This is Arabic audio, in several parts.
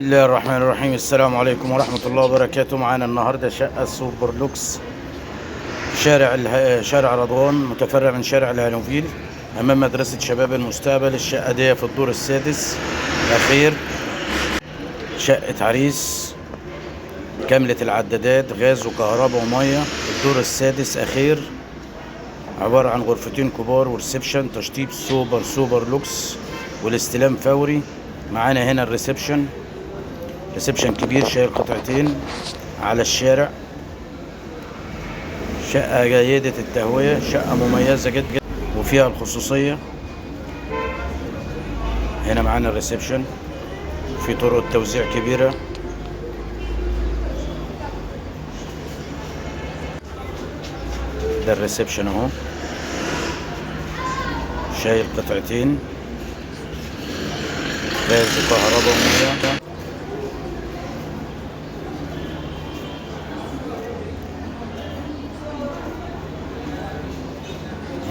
بسم الله الرحمن الرحيم. السلام عليكم ورحمة الله وبركاته. معانا النهاردة شقة سوبر لوكس، شارع رضوان، متفرع من شارع الهانوفيل، أمام مدرسة شباب المستقبل. الشقة دي في الدور السادس أخير، شقة عريس كاملة العدادات، غاز وكهرباء ومية. الدور السادس أخير، عبارة عن غرفتين كبار وريسبشن، تشطيب سوبر لوكس والاستلام فوري. معانا هنا الريسبشن كبير شايل قطعتين على الشارع. شقة جيدة التهوية، شقة مميزة جدا وفيها الخصوصية. هنا معانا الريسبشن، في طرق توزيع كبيرة. ده الريسبشن اهو، شايل قطعتين غاز وكهرباء ومياه.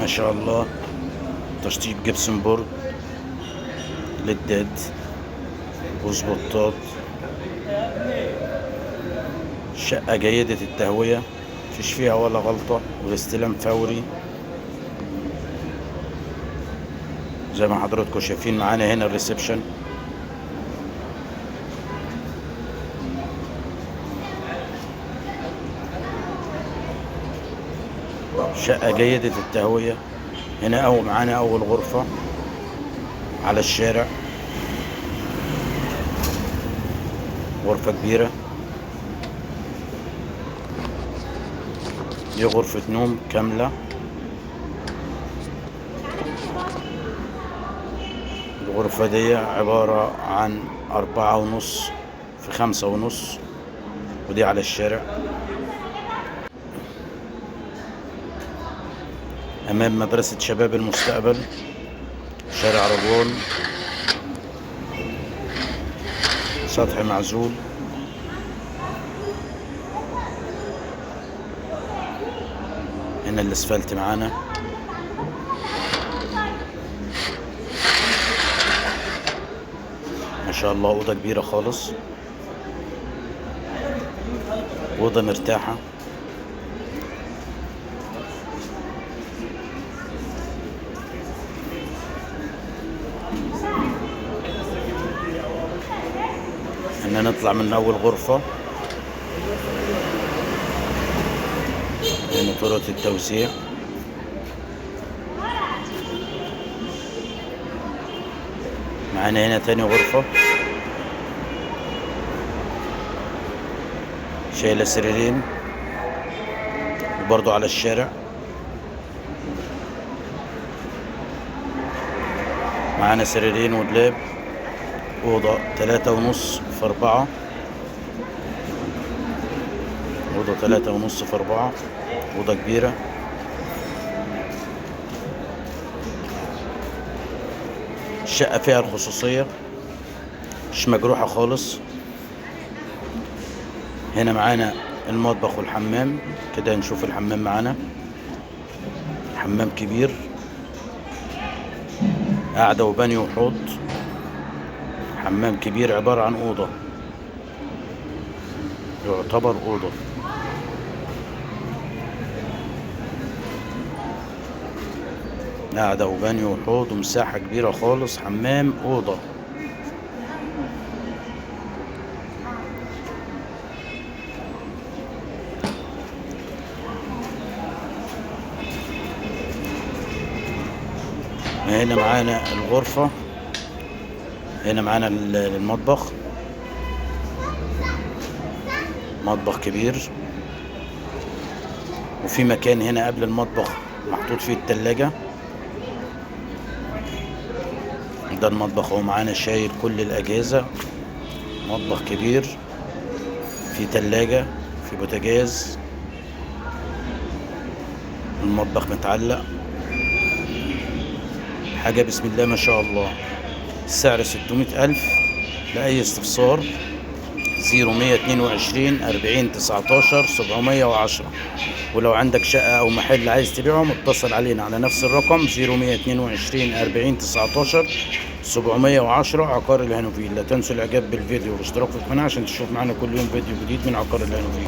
ما شاء الله، تشطيب جبسن بورد، ليدات وسبوتات. شقة جيدة التهوية، مفيش فيها ولا غلطة، والاستلام فوري زي ما حضراتكم شايفين. معانا هنا الريسبشن، شقة جيدة التهوية. هنا معانا أول غرفة على الشارع، غرفة كبيرة. دي غرفة نوم كاملة. الغرفة دي عبارة عن 4.5 في 5.5، ودي على الشارع أمام مدرسة شباب المستقبل، شارع رضوان، سطح معزول. هنا الاسفلت معانا. ما شاء الله، أوضة كبيرة خالص، أوضة مرتاحة. هنا نطلع من أول غرفة. هنا طرق التوزيع. معانا هنا تاني غرفة شايلة سريرين وبرضو على الشارع. معانا سريرين ودلاب. أوضة 3.5 في 4، أوضة 3.5 في 4، أوضة كبيرة. الشقة فيها الخصوصية، مش مجروحة خالص. هنا معانا المطبخ والحمام. كده نشوف الحمام معانا، حمام كبير، قاعدة وباني وحوض. حمام كبير عبارة عن أوضة، يعتبر أوضة. قاعدة وباني وحوض ومساحة كبيرة خالص، حمام أوضة. هنا معانا الغرفة. هنا معانا المطبخ، مطبخ كبير، وفي مكان هنا قبل المطبخ محطوط فيه التلاجة. ده المطبخ اهو معانا، شايل كل الأجهزة. مطبخ كبير، في تلاجة، في بوتاجاز. المطبخ متعلق، حاجة بسم الله ما شاء الله. السعر 600,000. لأي استفسار 0122 40 19 710. ولو عندك شقة أو محل عايز تبيعهم اتصل علينا على نفس الرقم 0122 40 19 710. عقار الهانوفيل. لا تنسوا الإعجاب بالفيديو والاشتراك في القناة عشان تشوف معنا كل يوم فيديو جديد من عقار الهانوفيل.